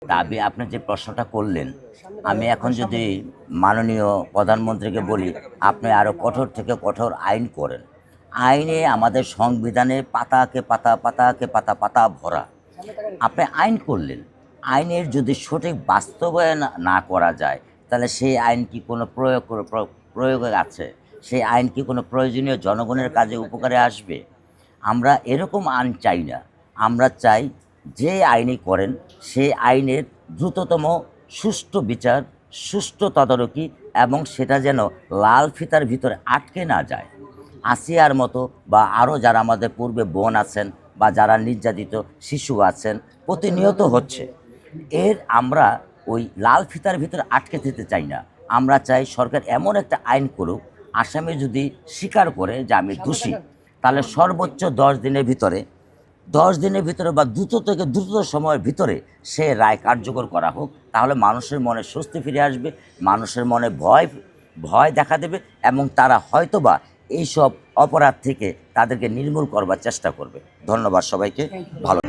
দাবি আপনি যে প্রশ্নটা করলেন, আমি এখন যদি মাননীয় প্রধানমন্ত্রীকে বলি, আপনি আরও কঠোর থেকে কঠোর আইন করেন। আইনে আমাদের সংবিধানে পাতাকে পাতা, পাতাকে পাতা, পাতা ভরা। আপনি আইন করলেন, আইনের যদি সঠিক বাস্তবায়ন না করা যায়, তাহলে সেই আইন কি কোনো প্রয়োগে আছে? সেই আইন কি কোনো প্রয়োজনীয় জনগণের কাজে উপকারে আসবে? আমরা এরকম আইন চাই না। আমরা চাই যে আইনই করেন সেই আইনের দ্রুততম সুষ্ঠু বিচার, সুষ্ঠু তদারকি এবং সেটা যেন লাল ফিতার ভিতরে আটকে না যায়। আসিয়ার মতো বা আরও যারা আমাদের পূর্বে বোন আছেন বা যারা নির্যাতিত শিশু আছেন প্রতিনিয়ত হচ্ছে। আমরা ওই লাল ফিতার ভিতরে আটকে দিতে চাই না। আমরা চাই সরকার এমন একটা আইন করুক, আসামি যদি স্বীকার করে যে আমি দোষী, তাহলে সর্বোচ্চ 10 দিনের ভিতরে বা দ্রুত থেকে দ্রুত সময়ের ভিতরে সে রায় কার্যকর করা হোক। তাহলে মানুষের মনে স্বস্তি ফিরে আসবে, মানুষের মনে ভয় দেখা দেবে এবং তারা হয়তোবা এইসব অপরাধ থেকে তাদেরকে নির্মূল করবার চেষ্টা করবে। ধন্যবাদ সবাইকে। ভালো।